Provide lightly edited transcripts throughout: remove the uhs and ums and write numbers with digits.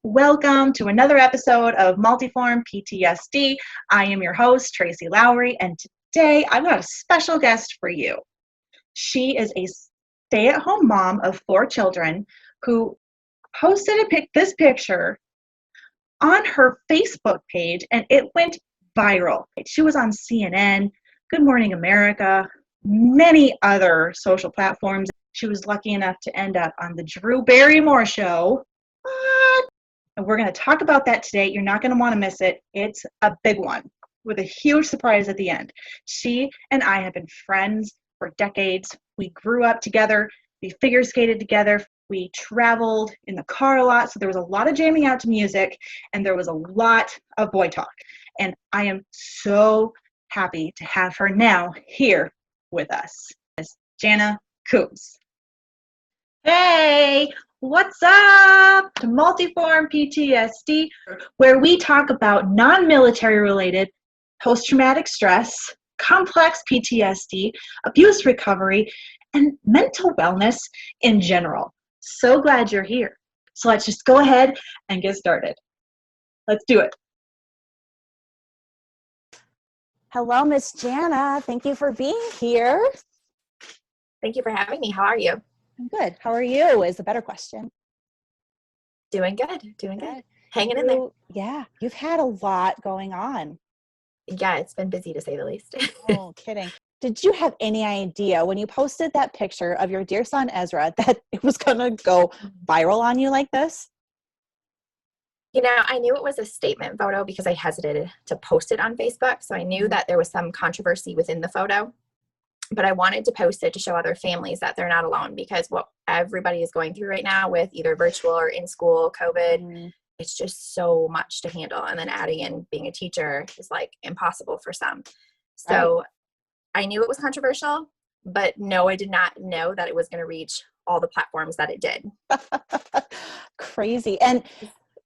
Welcome to another episode of Multiform PTSD. I am your host, Tracy Lowry, and today I've got a special guest for you. She is a stay-at-home mom of 4 children who posted this picture on her Facebook page, and it went viral. She was on CNN, Good Morning America, many other social platforms. She was lucky enough to end up on the Drew Barrymore show. What? And we're going to talk about that today. You're not going to want to miss it. It's a big one with a huge surprise at the end. She and I have been friends for decades. We grew up together. We figure skated together. We traveled in the car a lot. So there was a lot of jamming out to music, and there was a lot of boy talk. And I am so happy to have her now here with us. It's Janna Coombs. Hey, what's up? To Multiform PTSD, where we talk about non-military related post-traumatic stress, complex PTSD, abuse recovery, and mental wellness in general. So glad you're here. So let's just go ahead and get started. Let's do it. Hello, Miss Janna. Thank you for being here. Thank you for having me. How are you? I'm good. How are you is a better question. Doing good. Hanging in there. Yeah, you've had a lot going on. Yeah, it's been busy to say the least. Oh, kidding. Did you have any idea when you posted that picture of your dear son Ezra that it was going to go viral on you like this? You know, I knew it was a statement photo because I hesitated to post it on Facebook. So I knew that there was some controversy within the photo. But I wanted to post it to show other families that they're not alone, because what everybody is going through right now with either virtual or in school COVID, it's just so much to handle. And then adding in being a teacher is like impossible for some. So I knew it was controversial, but no, I did not know that it was going to reach all the platforms that it did. Crazy. And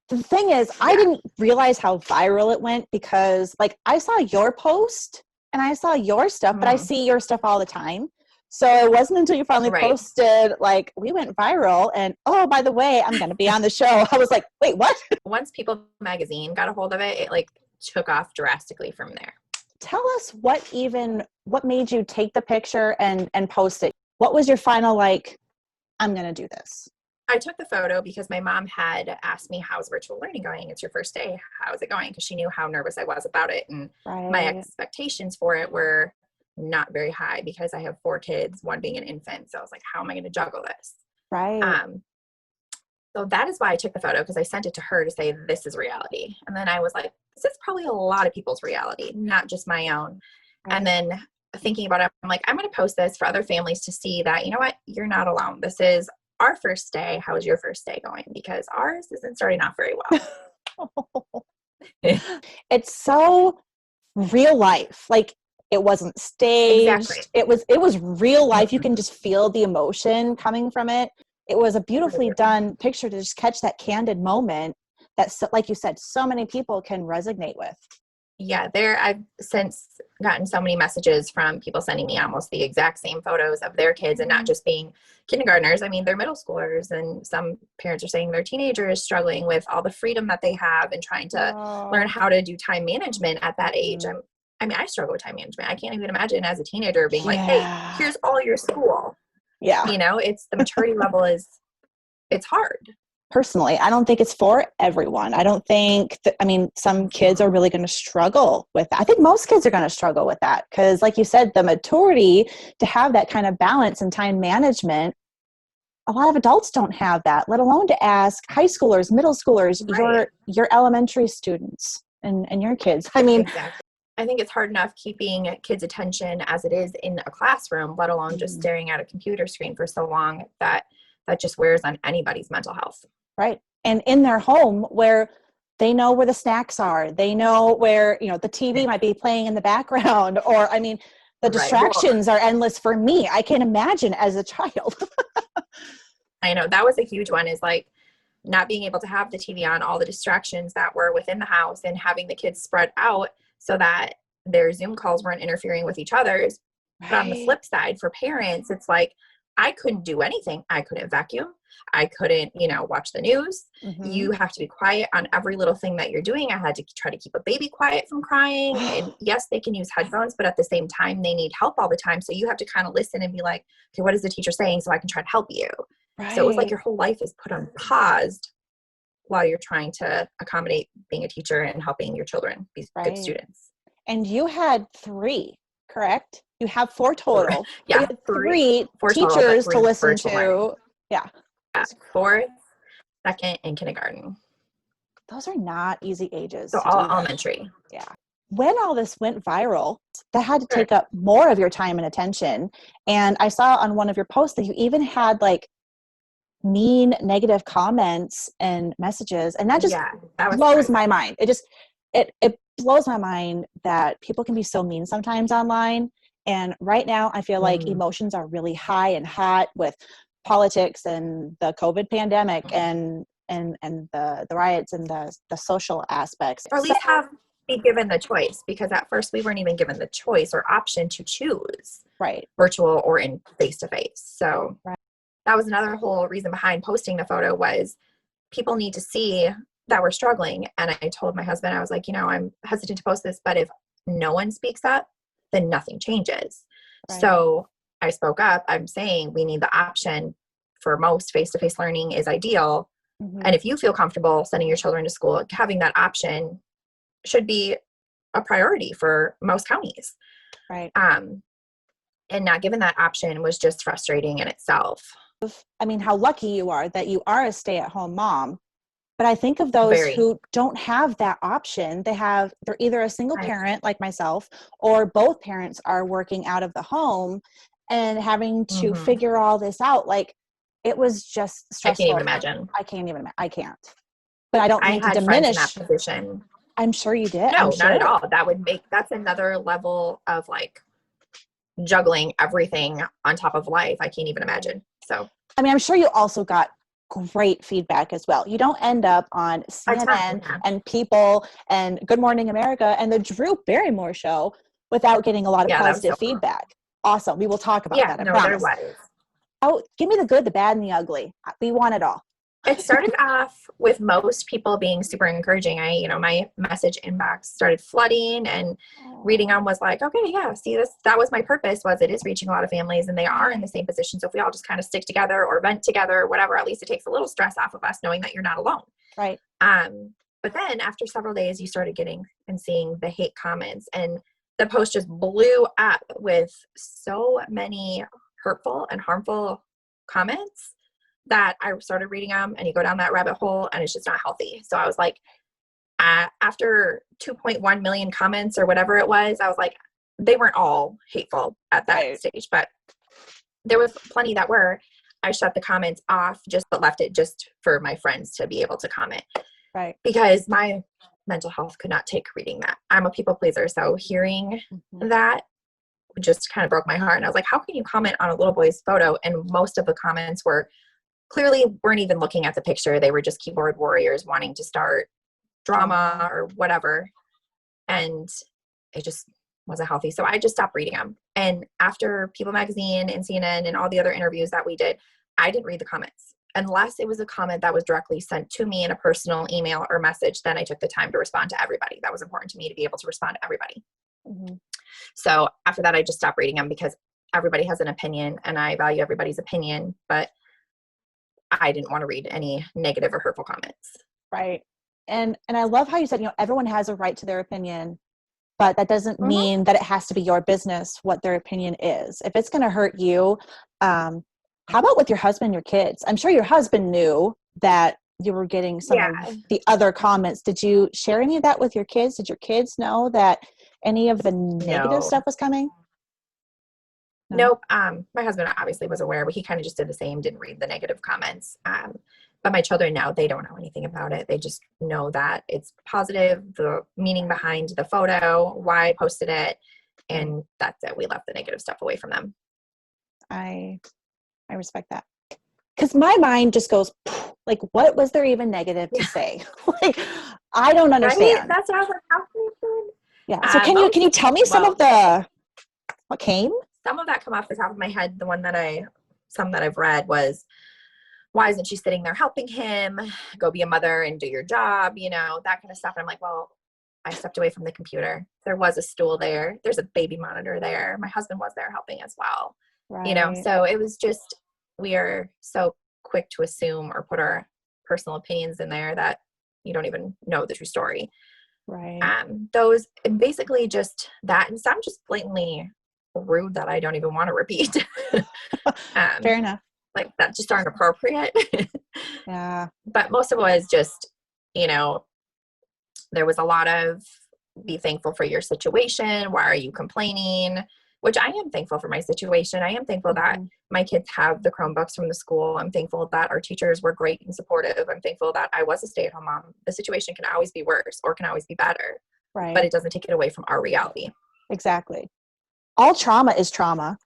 the thing is, I didn't realize how viral it went because like I saw your post and I saw your stuff, but I see your stuff all the time. So it wasn't until you finally posted, like, we went viral and, oh, by the way, I'm going to be on the show. I was like, wait, what? Once People magazine got a hold of it, it like took off drastically from there. Tell us what made you take the picture and post it? What was your final, like, I'm going to do this? I took the photo because my mom had asked me, how's virtual learning going? It's your first day. How's it going? Because she knew how nervous I was about it. And my expectations for it were not very high because I have 4 kids, one being an infant. So I was like, how am I going to juggle this? So that is why I took the photo, because I sent it to her to say, this is reality. And then I was like, this is probably a lot of people's reality, not just my own. And then thinking about it, I'm like, I'm going to post this for other families to see that, you know what, you're not alone. This is our first day. How is your first day going? Because ours isn't starting off very well. It's so real life. Like, it wasn't staged. Exactly. It was real life. You can just feel the emotion coming from it. It was a beautifully done picture to just catch that candid moment that, like you said, so many people can resonate with. Yeah, I've since gotten so many messages from people sending me almost the exact same photos of their kids, and not just being kindergartners. I mean, they're middle schoolers, and some parents are saying their teenagers struggling with all the freedom that they have and trying to learn how to do time management at that age. I struggle with time management. I can't even imagine as a teenager being like, hey, here's all your school. Yeah. You know, it's the maturity level it's hard. Personally, I don't think it's for everyone. I don't think some kids are really going to struggle with that. I think most kids are going to struggle with that because, like you said, the maturity to have that kind of balance and time management, a lot of adults don't have that, let alone to ask high schoolers, middle schoolers, your elementary students and your kids. I mean, exactly. I think it's hard enough keeping kids' attention as it is in a classroom, let alone just staring at a computer screen for so long that just wears on anybody's mental health. Right. And in their home where they know where the snacks are, they know where, the TV might be playing in the background, or, the distractions are endless for me. I can imagine as a child. I know that was a huge one, is like not being able to have the TV on, all the distractions that were within the house, and having the kids spread out so that their Zoom calls weren't interfering with each other's. But on the flip side, for parents, it's like, I couldn't do anything. I couldn't vacuum. I couldn't, watch the news. You have to be quiet on every little thing that you're doing. I had to try to keep a baby quiet from crying. And yes, they can use headphones, but at the same time, they need help all the time. So you have to kind of listen and be like, okay, what is the teacher saying? So I can try to help you. Right. So it was like your whole life is put on pause while you're trying to accommodate being a teacher and helping your children be good students. And you had 3, correct? You have 4 total. Yeah. You had 3 4 teachers total, to listen to. learning. Yeah. 4th, 2nd, and kindergarten. Those are not easy ages. So all elementary. Yeah. When all this went viral, that had to take up more of your time and attention. And I saw on one of your posts that you even had like mean, negative comments and messages. And that just blows my mind. It blows my mind that people can be so mean sometimes online. And right now I feel like emotions are really high and hot with politics and the COVID pandemic and the riots and the social aspects. Or at least be given the choice, because at first we weren't even given the choice or option to choose virtual or in face-to-face. So that was another whole reason behind posting the photo, was people need to see that we're struggling. And I told my husband, I was like, I'm hesitant to post this, but if no one speaks up, then nothing changes. So I spoke up. I'm saying we need the option. For most, face-to-face learning is ideal. And if you feel comfortable sending your children to school, having that option should be a priority for most counties. And not given that option was just frustrating in itself. I mean, how lucky you are that you are a stay-at-home mom. But I think of those who don't have that option. They're either a single parent like myself, or both parents are working out of the home and having to figure all this out. Like, it was just stressful. I can't even imagine. I can't. But I don't mean to diminish. Friends in that position. I'm sure you did. No, not at all. That's another level of like juggling everything on top of life. I can't even imagine. So, I mean, I'm sure you also got great feedback as well. You don't end up on CNN and People and Good Morning America and the Drew Barrymore show without getting a lot of positive feedback. Awesome. We will talk about that. I promise. There was. Oh, give me the good, the bad, and the ugly. We want it all. It started off with most people being super encouraging. My message inbox started flooding, and reading on was like, okay, yeah, see this, that was my purpose, was it is reaching a lot of families and they are in the same position. So if we all just kind of stick together or vent together or whatever, at least it takes a little stress off of us knowing that you're not alone. Right. But then after several days, you started getting and seeing the hate comments, and the post just blew up with so many hurtful and harmful comments that I started reading them, and you go down that rabbit hole and it's just not healthy. So I was like, after 2.1 million comments or whatever it was, I was like, they weren't all hateful at that stage, but there was plenty that were. I shut the comments off, but left it just for my friends to be able to comment. Right. Because my mental health could not take reading that. I'm a people pleaser. So hearing that just kind of broke my heart. And I was like, how can you comment on a little boy's photo? And most of the comments weren't even looking at the picture. They were just keyboard warriors wanting to start drama or whatever. And it just wasn't healthy. So I just stopped reading them. And after People Magazine and CNN and all the other interviews that we did, I didn't read the comments. Unless it was a comment that was directly sent to me in a personal email or message, then I took the time to respond to everybody. That was important to me to be able to respond to everybody. So after that, I just stopped reading them because everybody has an opinion and I value everybody's opinion, but I didn't want to read any negative or hurtful comments. Right. And I love how you said, everyone has a right to their opinion, but that doesn't mean that it has to be your business what their opinion is. If it's going to hurt you, how about with your husband and your kids? I'm sure your husband knew that you were getting some of the other comments. Did you share any of that with your kids? Did your kids know that any of the negative stuff was coming? Nope. My husband obviously was aware, but he kind of just did the same, didn't read the negative comments. But my children now, they don't know anything about it. They just know that it's positive, the meaning behind the photo, why I posted it, and that's it. We left the negative stuff away from them. I respect that. Because my mind just goes, like, what was there even negative to say? Like, I don't understand. I mean, that's what I was like, how can you do? Yeah. So can you tell me some of what came? Some of that come off the top of my head. The one that I've read was, why isn't she sitting there helping him? Go be a mother and do your job, you know, that kind of stuff. And I'm like, well, I stepped away from the computer. There was a stool there. There's a baby monitor there. My husband was there helping as well. Right. You know, so it was just, we are so quick to assume or put our personal opinions in there that you don't even know the true story. Right. Those basically just that, and some just blatantly rude that I don't even want to repeat. Fair enough. Like that just aren't appropriate. Yeah. But most of it was just, you know, there was a lot of be thankful for your situation. Why are you complaining? Which I am thankful for my situation. I am thankful that my kids have the Chromebooks from the school. I'm thankful that our teachers were great and supportive. I'm thankful that I was a stay-at-home mom. The situation can always be worse or can always be better. Right. But it doesn't take it away from our reality. Exactly. All trauma is trauma.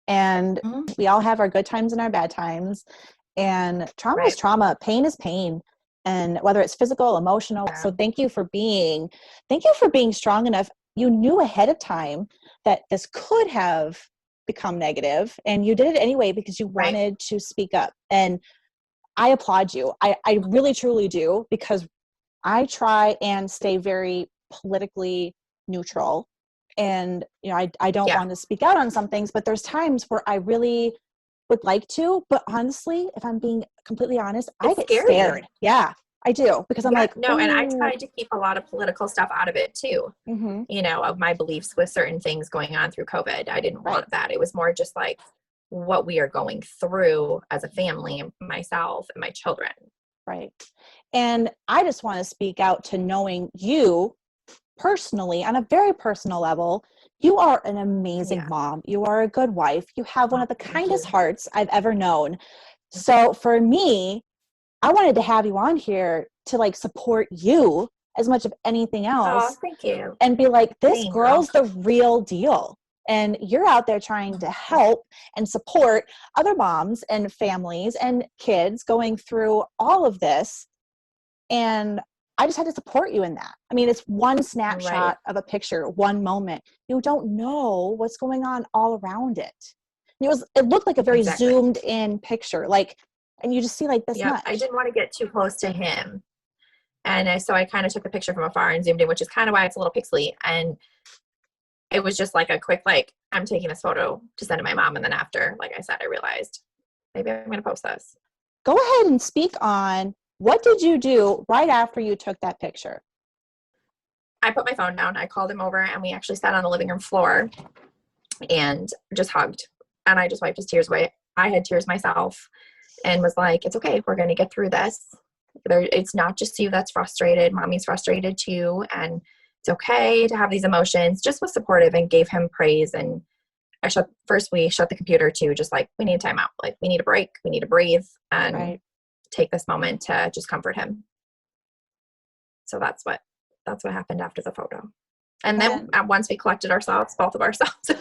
And we all have our good times and our bad times. And trauma is trauma. Pain is pain. And whether it's physical, emotional. So thank you for being strong enough. You knew ahead of time that this could have become negative, and you did it anyway because you wanted to speak up. And I applaud you. I really, truly do, because I try and stay very politically neutral. And, you know, I don't want to speak out on some things, but there's times where I really would like to, but honestly, if I'm being completely honest, I get scared. Yeah, I do, because I'm like, no, and I tried to keep a lot of political stuff out of it too, you know, of my beliefs with certain things going on through COVID. I didn't want that. It was more just like what we are going through as a family, myself and my children. Right. And I just want to speak out to knowing you personally, on a very personal level. You are an amazing mom. You are a good wife. You have one of the kindest hearts I've ever known. So for me, I wanted to have you on here to like support you as much of anything else. Oh, thank you. And be like, this girl's the real deal. And you're out there trying to help and support other moms and families and kids going through all of this. And I just had to support you in that. I mean, it's one snapshot of a picture, one moment. You don't know what's going on all around it. It looked like a very zoomed in picture, like, and you just see like this much. I didn't want to get too close to him. And so I kind of took the picture from afar and zoomed in, which is kind of why it's a little pixely. And it was just like a quick, like, I'm taking this photo to send to my mom. And then after, like I said, I realized maybe I'm going to post this. Go ahead and speak on, what did you do right after you took that picture? I put my phone down. I called him over and we actually sat on the living room floor and just hugged. And I just wiped his tears away. I had tears myself and was like, it's okay. We're going to get through this. It's not just you that's frustrated. Mommy's frustrated too. And it's okay to have these emotions. Just was supportive and gave him praise. And we shut the computer too. Just like, we need time out. Like, we need a break. We need to breathe and take this moment to just comfort him. So that's what happened after the photo. And then once we collected ourselves, both of ourselves,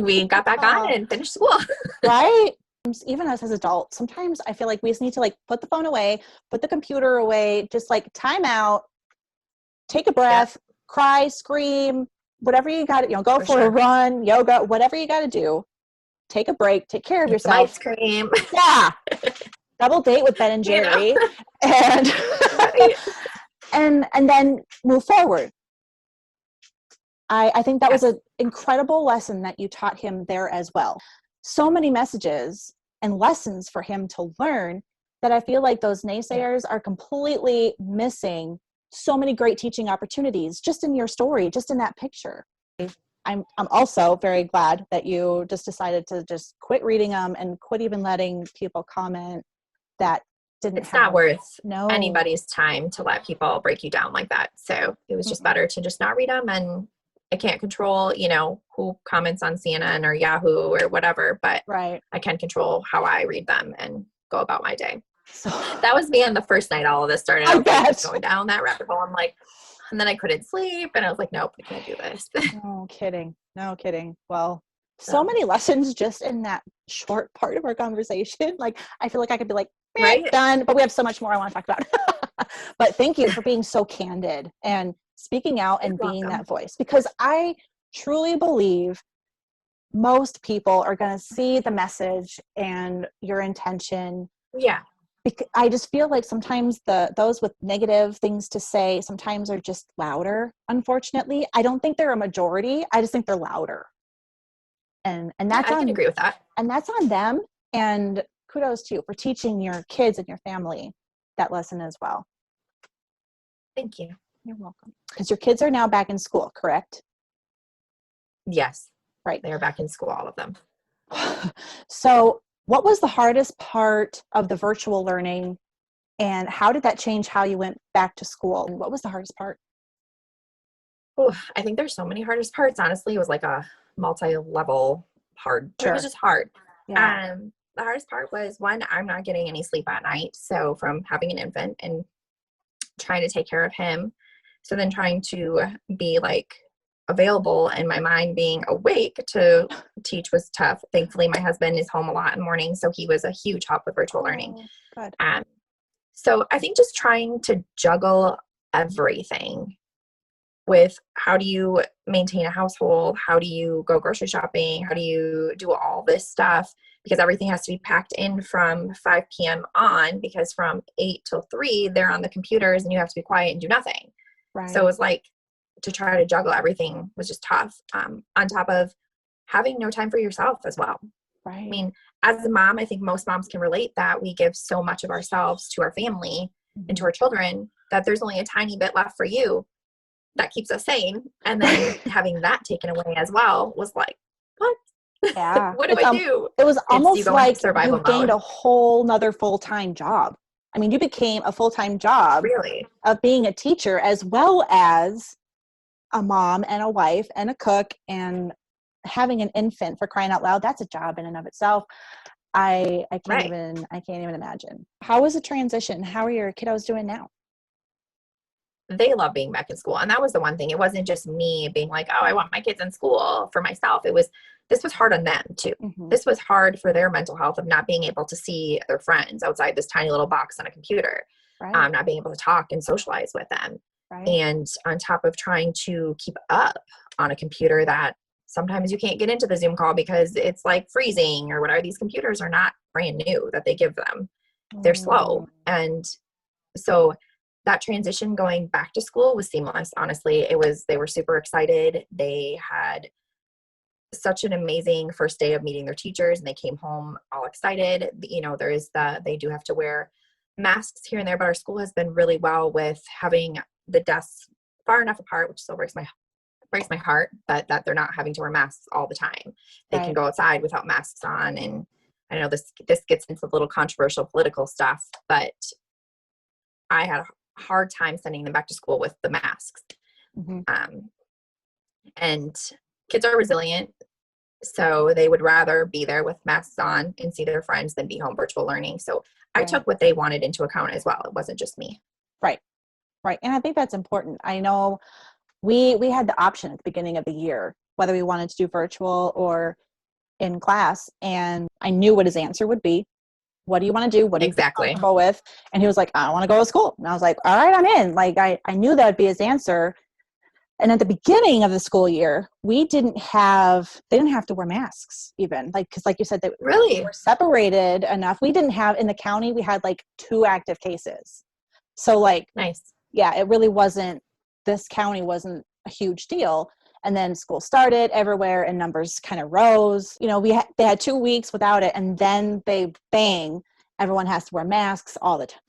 we got back on and finished school. Right. Even us as adults, sometimes I feel like we just need to like put the phone away, put the computer away, just like time out, take a breath, cry, scream, whatever you got to, go for a run, yoga, whatever you got to do. Take a break, take care of yourself. Ice cream. Yeah. Double date with Ben and Jerry, and and then move forward. I think that was an incredible lesson that you taught him there as well. So many messages and lessons for him to learn that I feel like those naysayers are completely missing so many great teaching opportunities just in your story, just in that picture. I'm also very glad that you just decided to just quit reading them and quit even letting people comment that didn't It's not worth no anybody's time to let people break you down like that. So it was just better to just not read them. And I can't control, who comments on CNN or Yahoo or whatever, but I can control how I read them and go about my day. So that was me on the first night all of this started. I was like, going down that rabbit hole. I'm like, and then I couldn't sleep and I was like, nope, I can't do this. No kidding. Well, so many lessons just in that short part of our conversation. Like, I feel like I could be like, done, but we have so much more I want to talk about. But thank you for being so candid and speaking out and being that voice, because I truly believe most people are going to see the message and your intention I just feel like sometimes those with negative things to say sometimes are just louder, unfortunately. I don't think they're a majority. I just think they're louder. And that's I can agree with that. And that's on them. And kudos to you for teaching your kids and your family that lesson as well. Thank you. You're welcome. Because your kids are now back in school, correct? Yes. Right. They are back in school, all of them. So what was the hardest part of the virtual learning, and how did that change how you went back to school? And what was the hardest part? Oh, I think there's so many hardest parts. Honestly, it was like a multi-level hard. Sure. It was just hard. Yeah. The hardest part was, one, I'm not getting any sleep at night. So from having an infant and trying to take care of him, so then trying to be like available and my mind being awake to teach was tough. Thankfully, my husband is home a lot in the morning, so he was a huge help with virtual learning. Good. So I think just trying to juggle everything with how do you maintain a household? How do you go grocery shopping? How do you do all this stuff? Because everything has to be packed in from 5 p.m. on, because from 8 till 3, they're on the computers and you have to be quiet and do nothing. Right. So it was like, to try to juggle everything was just tough. On top of having no time for yourself as well. Right. I mean, as a mom, I think most moms can relate that we give so much of ourselves to our family and to our children that there's only a tiny bit left for you that keeps us sane. And then having that taken away as well was like, what? Yeah. What do I do? It was almost you go like into survival you gained mode. a whole nother full-time job. I mean, you became a full-time job Really? of being a teacher as well as a mom and a wife and a cook and having an infant, for crying out loud. That's a job in and of itself. I can't even imagine. How was the transition? How are your kiddos doing now? They love being back in school. And that was the one thing. It wasn't just me being like, oh, I want my kids in school for myself. This was hard on them too. Mm-hmm. This was hard for their mental health of not being able to see their friends outside this tiny little box on a computer, Right. Not being able to talk and socialize with them. Right. And on top of trying to keep up on a computer that sometimes you can't get into the Zoom call because it's like freezing or whatever. These computers are not brand new that they give them. They're slow. And so that transition going back to school was seamless. Honestly, they were super excited. They had such an amazing first day of meeting their teachers, and they came home all excited. You know, they do have to wear masks here and there, but our school has been really well with having the desks far enough apart, which still breaks my heart, but that they're not having to wear masks all the time. They can go outside without masks on. And I know this gets into a little controversial political stuff, but I had a hard time sending them back to school with the masks. Mm-hmm. And kids are resilient, so they would rather be there with masks on and see their friends than be home virtual learning. So I took what they wanted into account as well. It wasn't just me. Right. And I think that's important. I know we had the option at the beginning of the year, whether we wanted to do virtual or in class. And I knew what his answer would be. What do you want to do? What do you feel comfortable with? And he was like, I want to go to school. And I was like, all right, I'm in. Like, I knew that would be his answer. And at the beginning of the school year, they didn't have to wear masks even. Like, cause like you said, they were separated enough. We didn't have, in the county, we had like 2 active cases. So like, nice. Yeah, it really wasn't, this county wasn't a huge deal. And then school started everywhere and numbers kind of rose. You know, they had 2 weeks without it. And then everyone has to wear masks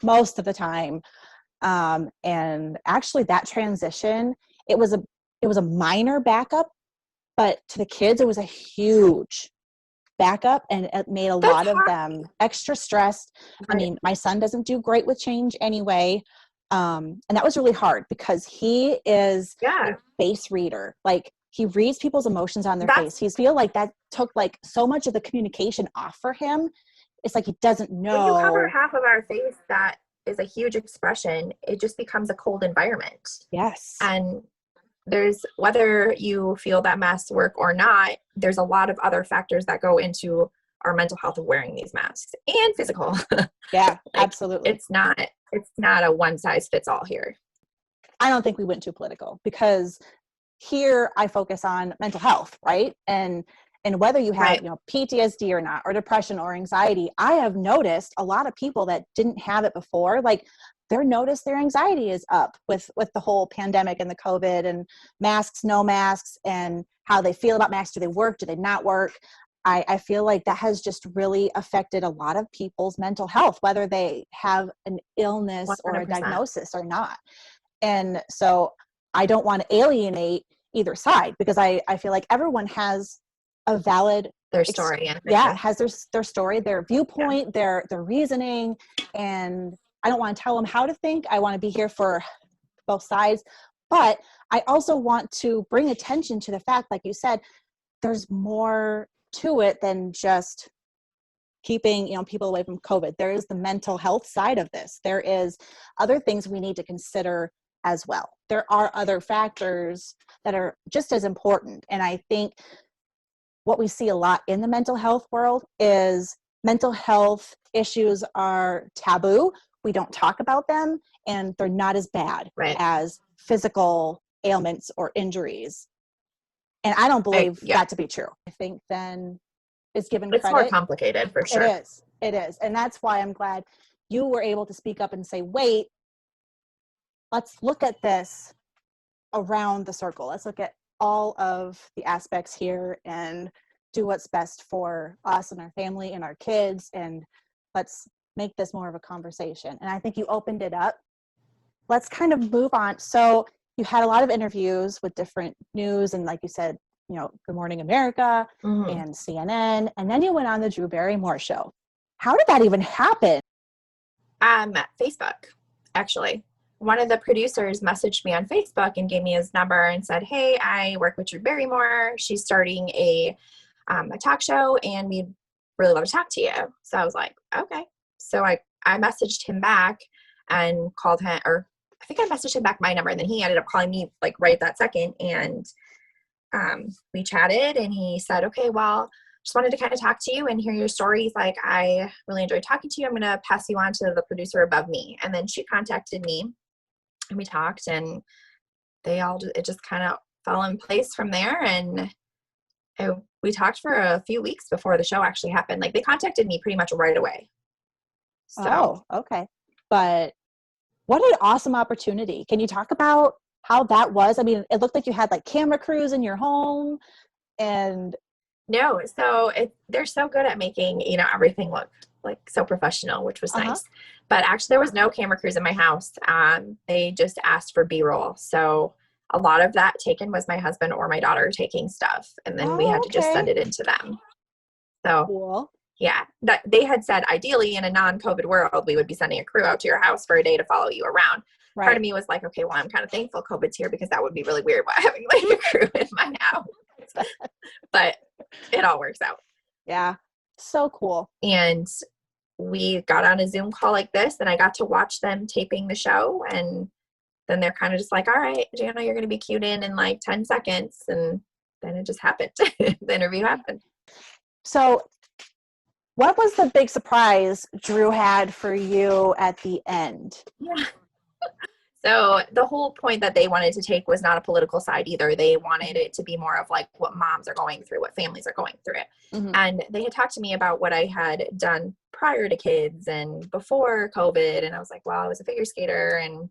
most of the time. And actually that transition, it was a minor backup, but to the kids, it was a huge backup, and it made a lot of them extra stressed. Right. I mean, my son doesn't do great with change anyway. And that was really hard because he is a face reader. Like, he reads people's emotions on their face. He feel like that took like so much of the communication off for him. It's like he doesn't know. When you cover half of our face, that is a huge expression. It just becomes a cold environment. Yes. And whether you feel that masks work or not, there's a lot of other factors that go into our mental health of wearing these masks, and physical. Yeah, absolutely. It's not a one size fits all here. I don't think we went too political, because here I focus on mental health, right? And And whether you have, Right. you know, PTSD or not, or depression or anxiety, I have noticed a lot of people that didn't have it before, like their anxiety is up with the whole pandemic and the COVID and masks, no masks, and how they feel about masks. Do they work? Do they not work? I feel like that has just really affected a lot of people's mental health, whether they have an illness or a 100%. diagnosis or not. And so I don't want to alienate either side, because I feel like everyone has a valid Their story. And has their story, their viewpoint, their reasoning, and I don't want to tell them how to think. I want to be here for both sides, but I also want to bring attention to the fact, like you said, there's more to it than just keeping, you know, people away from COVID. There is the mental health side of this. There is other things we need to consider as well. There are other factors that are just as important. And I think what we see a lot in the mental health world is mental health issues are taboo. We don't talk about them, and they're not as bad as physical ailments or injuries. And I don't believe that to be true. I think then it's given credit. It's more complicated for sure. It is. And that's why I'm glad you were able to speak up and say, wait, let's look at this around the circle. Let's look at all of the aspects here and do what's best for us and our family and our kids. And let's make this more of a conversation. And I think you opened it up. Let's kind of move on. So you had a lot of interviews with different news, and like you said, you know, Good Morning America and CNN, and then you went on the Drew Barrymore show. How did that even happen? Facebook, actually. One of the producers messaged me on Facebook and gave me his number and said, hey, I work with Drew Barrymore. She's starting a talk show and we'd really love to talk to you. So I was like, okay. So I messaged him back and called him, or I think I messaged him back my number, and then he ended up calling me like right that second. And we chatted and he said, okay, well, just wanted to kind of talk to you and hear your story. He's like, I really enjoyed talking to you. I'm going to pass you on to the producer above me. And then she contacted me and we talked, and it just kind of fell in place from there. And we talked for a few weeks before the show actually happened. Like, they contacted me pretty much right away. So. Oh, okay. But what an awesome opportunity. Can you talk about how that was? I mean, it looked like you had like camera crews in your home and. No, so they're so good at making, you know, everything look like so professional, which was nice. But actually there was no camera crews in my house. They just asked for B-roll. So a lot of that taken was my husband or my daughter taking stuff. And then we had to just send it into them. So cool. Yeah, that they had said ideally in a non-COVID world, we would be sending a crew out to your house for a day to follow you around. Right. Part of me was like, okay, well, I'm kind of thankful COVID's here, because that would be really weird having like a crew in my house. But it all works out. Yeah. So cool. And we got on a Zoom call like this, and I got to watch them taping the show. And then they're kind of just like, all right, Janna, you're going to be cued in like 10 seconds. And then it just happened. The interview happened. So what was the big surprise Drew had for you at the end? Yeah. So the whole point that they wanted to take was not a political side either. They wanted it to be more of like what moms are going through, what families are going through. Mm-hmm. And they had talked to me about what I had done prior to kids and before COVID. And I was like, well, I was a figure skater, and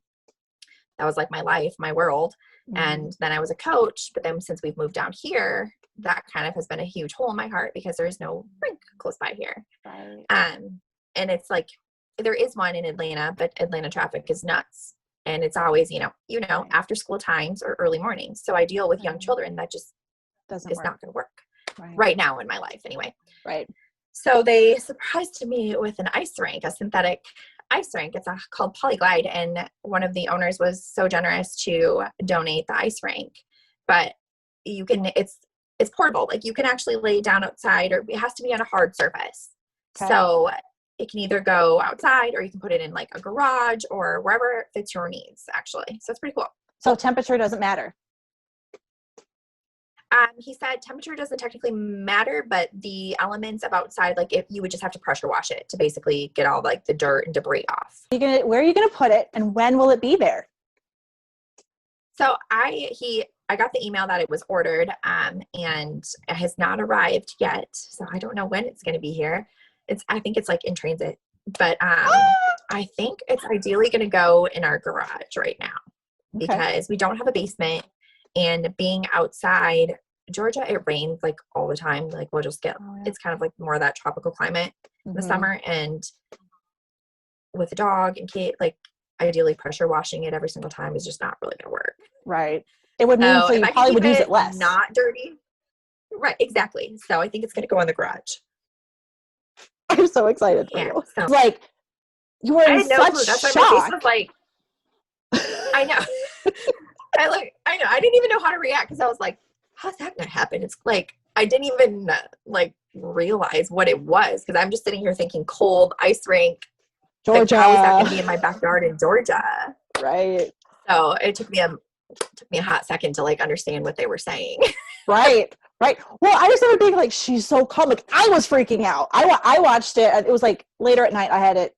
that was like my life, my world. Mm-hmm. And then I was a coach. But then since we've moved down here, that kind of has been a huge hole in my heart, because there is no rink close by here. Right. And it's like, there is one in Atlanta, but Atlanta traffic is nuts. And it's always, after school times or early mornings. So I deal with young children that just is not going to work right now in my life anyway. Right. So they surprised me with an ice rink, a synthetic ice rink. It's called Polyglide. And one of the owners was so generous to donate the ice rink. But it's portable. Like, you can actually lay down outside, or it has to be on a hard surface. Okay. So it can either go outside, or you can put it in like a garage or wherever it fits your needs, actually. So it's pretty cool. So temperature doesn't matter? He said temperature doesn't technically matter, but the elements of outside, like, if you would just have to pressure wash it to basically get all like the dirt and debris off. Where are you going to put it, and when will it be there? So I got the email that it was ordered, and it has not arrived yet. So I don't know when it's going to be here. I think it's like in transit, but I think it's ideally going to go in our garage right now because we don't have a basement, and being outside Georgia, it rains like all the time. Like we'll just get, it's kind of like more of that tropical climate in the summer, and with a dog and kid, like ideally pressure washing it every single time is just not really going to work. Right. It would mean so you probably would use it less. Not dirty. Right. Exactly. So I think it's going to go in the garage. I'm so excited for you. So. Like you were in such shock. Why my face was like, I know. I know. I didn't even know how to react because I was like, how's that going to happen? It's like, I didn't even like realize what it was because I'm just sitting here thinking cold ice rink. Georgia. Like, how is that going to be in my backyard in Georgia? Right. So it took me a hot second to like understand what they were saying. Right. Well, I just remember being like, she's so calm. Like I was freaking out. I watched it. It was like later at night. I had it,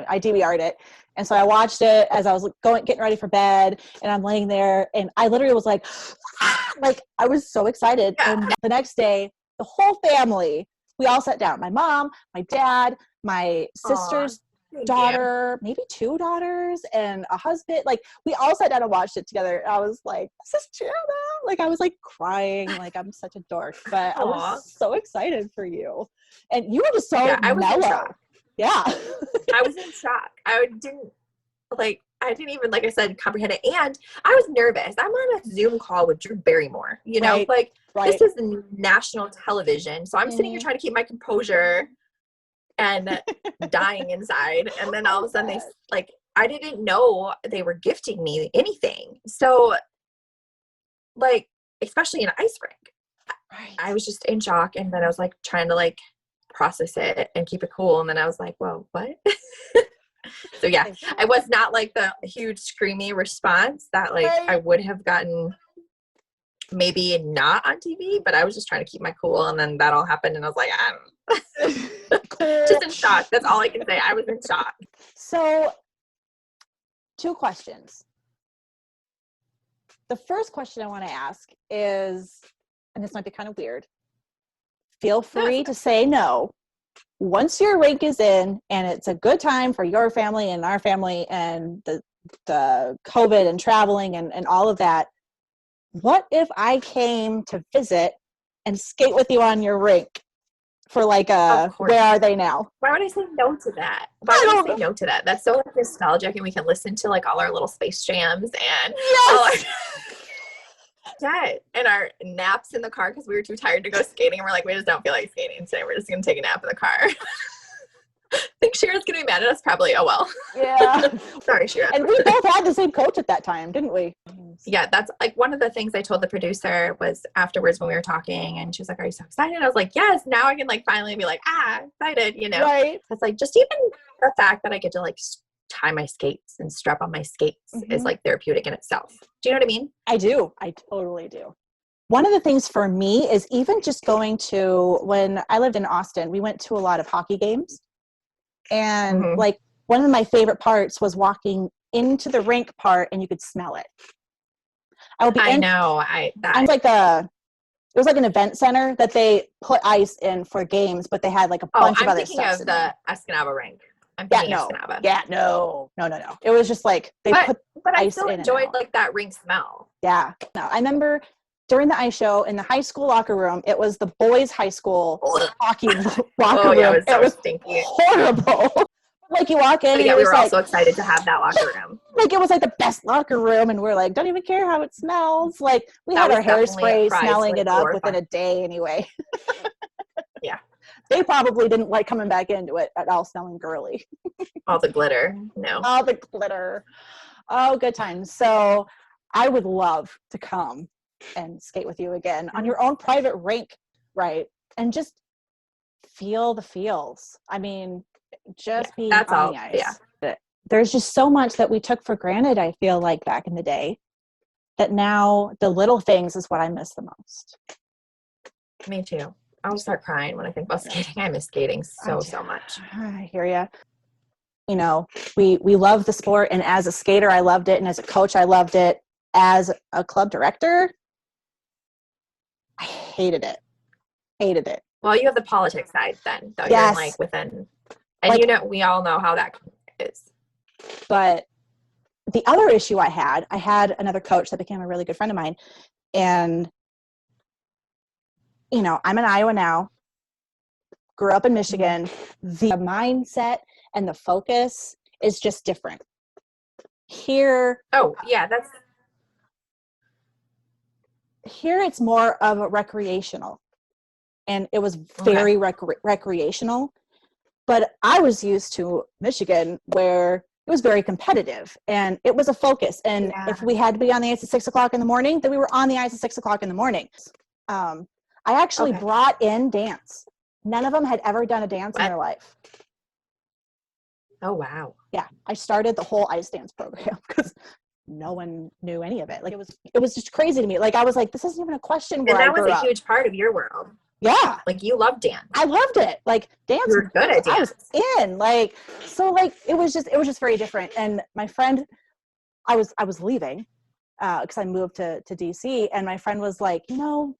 I DVR'd it. And so I watched it as I was getting ready for bed, and I'm laying there, and I literally was like, like I was so excited. Yeah. And the next day, the whole family, we all sat down. My mom, my dad, my sister's daughter, maybe 2 daughters, and a husband. Like we all sat down and watched it together. I was like, this is Janna. Like I was like crying, like I'm such a dork, but I was so excited for you. And you were just so I was mellow. in shock. Yeah. I was in shock. I didn't even, like I said, comprehend it. And I was nervous. I'm on a Zoom call with Drew Barrymore, this is national television. So I'm sitting here trying to keep my composure and dying inside. And then all of a sudden I didn't know they were gifting me anything. So like, especially in an ice rink, I was just in shock. And then I was like trying to like process it and keep it cool. And then I was like, well, what? So yeah, I was not like the huge screamy response that like I would have gotten maybe not on TV, but I was just trying to keep my cool. And then that all happened. And I was like, I don't know. Just in shock. That's all I can say. I was in shock. So 2 questions. The first question I want to ask is, and this might be kind of weird, feel free to say no. Once your rink is in and it's a good time for your family and our family and the COVID and traveling and all of that, what if I came to visit and skate with you on your rink for like where are they now? Why would I say no to that? Why would I say no to that? That's so like nostalgic, and we can listen to like all our little space jams and and our naps in the car because we were too tired to go skating, and we're like, we just don't feel like skating today. We're just gonna take a nap in the car. I think Shira's gonna be mad at us probably. Oh well. Yeah. Sorry, Shira. And we both had the same coach at that time, didn't we? Yeah, that's like one of the things I told the producer was afterwards when we were talking, and she was like, "Are you so excited?" I was like, "Yes." Now I can like finally be like, excited, Right. It's like just even the fact that I get to like tie my skates and strap on my skates is like therapeutic in itself. Do you know what I mean? I do. I totally do. One of the things for me is even just going to, when I lived in Austin, we went to a lot of hockey games. And like one of my favorite parts was walking into the rink part and you could smell it. It was like an event center that they put ice in for games, but they had like a bunch of other stuff. I'm thinking of the Escanaba rink. I'm thinking Escanaba. Yeah, no. It was just like but I still enjoyed like that rink smell. Yeah. No, I remember during the ice show in the high school locker room, it was the boys' high school hockey locker room. Yeah, it was stinky. Horrible. Like you walk in, and we were also excited to have that locker room. Like it was like the best locker room, and we're like, don't even care how it smells. Like we had our hairspray smelling it up within a day anyway. Yeah. They probably didn't like coming back into it at all smelling girly. All the glitter. No. All the glitter. Oh, good times. So I would love to come and skate with you again on your own private rink, right? And just feel the feels. I mean, just being on the ice. Yeah. There's just so much that we took for granted, I feel like, back in the day, that now the little things is what I miss the most. Me too. I'll start crying when I think about skating. I miss skating so much. I hear ya. We love the sport, and as a skater, I loved it, and as a coach, I loved it. as a club director, I hated it. Well, you have the politics side then, though. Yes. You're like within, and we all know how that is. But the other issue I had another coach that became a really good friend of mine, and I'm in Iowa now, grew up in Michigan. The mindset and the focus is just different. Here, here it's more of a recreational, and it was very recreational. But I was used to Michigan where it was very competitive and it was a focus. And if we had to be on the ice at 6 o'clock in the morning, then we were on the ice at 6 o'clock in the morning. I actually brought in dance. None of them had ever done a dance in their life. Oh, wow. Yeah. I started the whole ice dance program because no one knew any of it. Like it was just crazy to me. Like I was like, this isn't even a question where and that I grew was a up. huge part of your world. Yeah. Like you loved dance. I loved it. Like dance. You were good at dance. I was in. Like, so like it was just very different. And my friend, I was leaving because I moved to DC, and my friend was like, you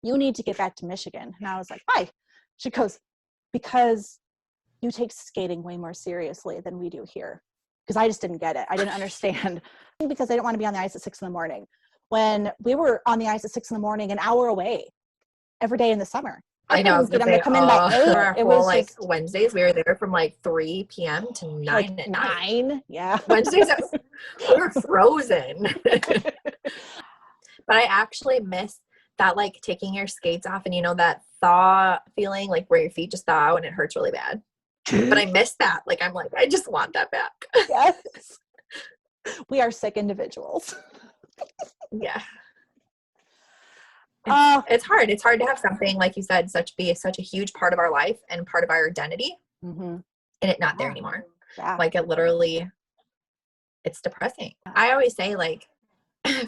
need to get back to Michigan. And I was like, why? She goes, because you take skating way more seriously than we do here. Because I just didn't get it. I didn't understand. Because I didn't want to be on the ice at 6 a.m. when we were on the ice at 6 a.m, an hour away every day in the summer. I know. I was get them to come in by 8. It was like Wednesdays. We were there from like 3 p.m. to 9 at night. 9. Yeah. Wednesdays, we were frozen. But I actually miss that, like taking your skates off and that thaw feeling, like where your feet just thaw out and it hurts really bad. But I miss that. Like I'm like, I just want that back. Yes. We are sick individuals. Yeah. It's hard. It's hard to have something, like you said, be such a huge part of our life and part of our identity, and it not there anymore. Yeah. Like it literally, it's depressing. I always say, like,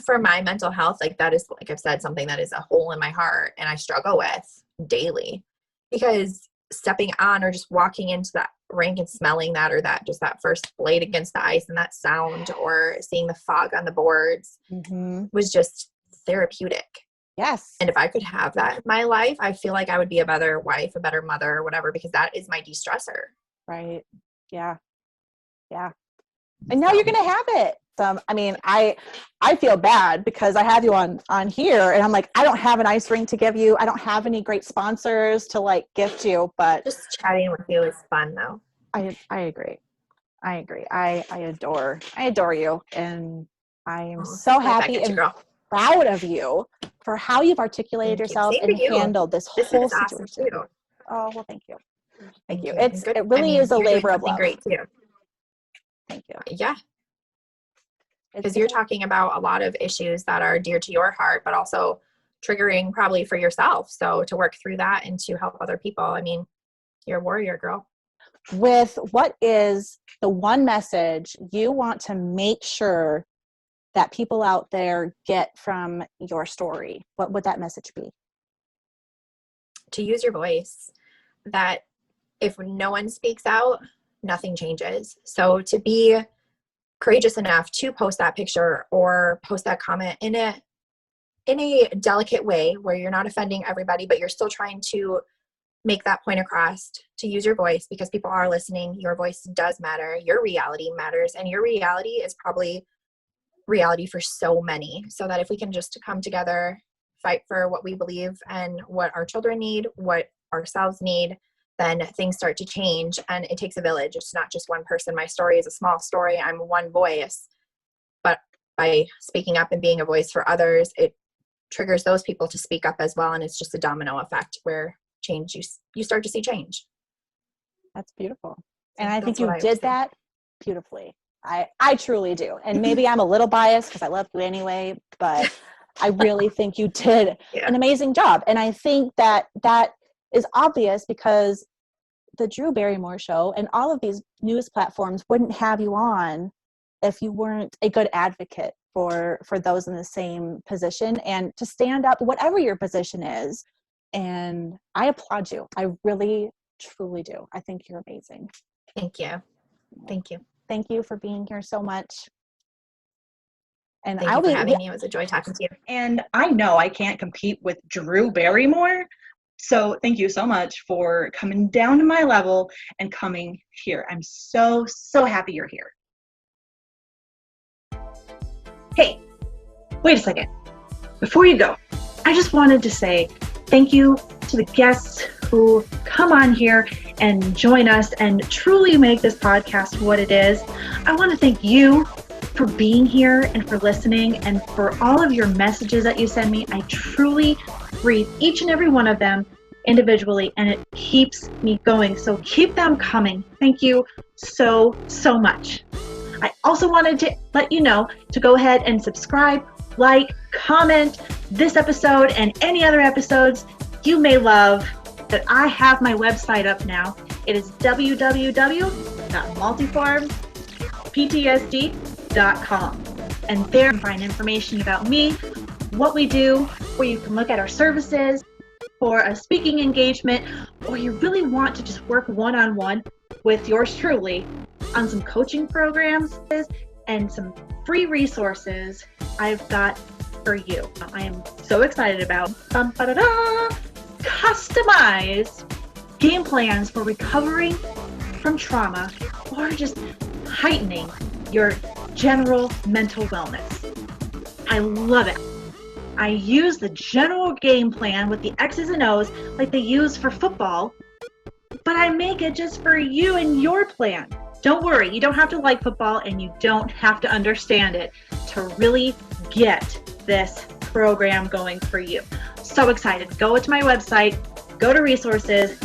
for my mental health, like that is, like I've said, something that is a hole in my heart and I struggle with daily, because stepping on or just walking into that rink and smelling that, or that just that first blade against the ice and that sound, or seeing the fog on the boards was just therapeutic. Yes. And if I could have that in my life, I feel like I would be a better wife, a better mother, or whatever, because that is my de-stressor. Right. Yeah. Yeah. And now you're going to have it. I mean, I feel bad because I have you on here, and I'm like, I don't have an ice rink to give you. I don't have any great sponsors to like gift you, but just chatting with you is fun though. I agree. I adore you. And I am so happy and proud of you for how you've articulated yourself and handled this whole situation. Awesome. Oh, well, thank you. Thank you. It really is a labor of love. Great too. Thank you. Yeah. Because you're talking about a lot of issues that are dear to your heart, but also triggering probably for yourself. So to work through that and to help other people, I mean, you're a warrior, girl. With what is the one message you want to make sure that people out there get from your story, what would that message be? To use your voice. That if no one speaks out, nothing changes. So to be courageous enough to post that picture or post that comment in a delicate way where you're not offending everybody, but you're still trying to make that point across, to use your voice, because people are listening. Your voice does matter. Your reality matters. And your reality is probably reality for so many. So that if we can just come together, fight for what we believe and what our children need, what ourselves need, then things start to change. And it takes a village. It's not just one person. My story is a small story. I'm one voice. But by speaking up and being a voice for others, it triggers those people to speak up as well. And it's just a domino effect where change, you start to see change. That's beautiful. And I think you did that beautifully. I truly do. And maybe I'm a little biased because I love you anyway, but I really think you did an amazing job. And I think that is obvious because the Drew Barrymore show and all of these news platforms wouldn't have you on if you weren't a good advocate for those in the same position, and to stand up, whatever your position is. And I applaud you. I really, truly do. I think you're amazing. Thank you. Thank you. Thank you for being here so much. And Thank you for having me. It was a joy talking to you. And I know I can't compete with Drew Barrymore. So thank you so much for coming down to my level and coming here. I'm so, so happy you're here. Hey, wait a second. Before you go, I just wanted to say thank you to the guests who come on here and join us and truly make this podcast what it is. I want to thank you for being here and for listening and for all of your messages that you send me. I truly read each and every one of them individually, and it keeps me going. So keep them coming. Thank you so, so much. I also wanted to let you know to go ahead and subscribe, like, comment this episode and any other episodes you may love. That I have my website up now. It is www.multiformptsd.com. And there you can find information about me, what we do, where you can look at our services for a speaking engagement, or you really want to just work one-on-one with yours truly on some coaching programs and some free resources I've got for you. I am so excited about customized game plans for recovering from trauma or just heightening your general mental wellness. I love it. I use the general game plan with the X's and O's like they use for football, but I make it just for you and your plan. Don't worry, you don't have to like football and you don't have to understand it to really get this program going for you. So excited. Go to my website, go to resources,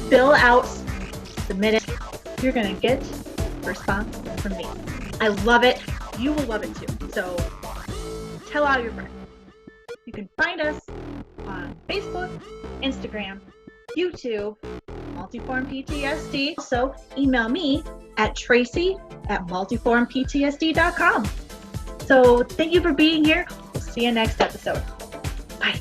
fill out, submit it. You're going to get a response from me. I love it. You will love it too. So tell all your friends. You can find us on Facebook, Instagram, YouTube, MultiformPTSD. Also, email me at tracy@multiformptsd.com. So thank you for being here. We'll see you next episode. Bye.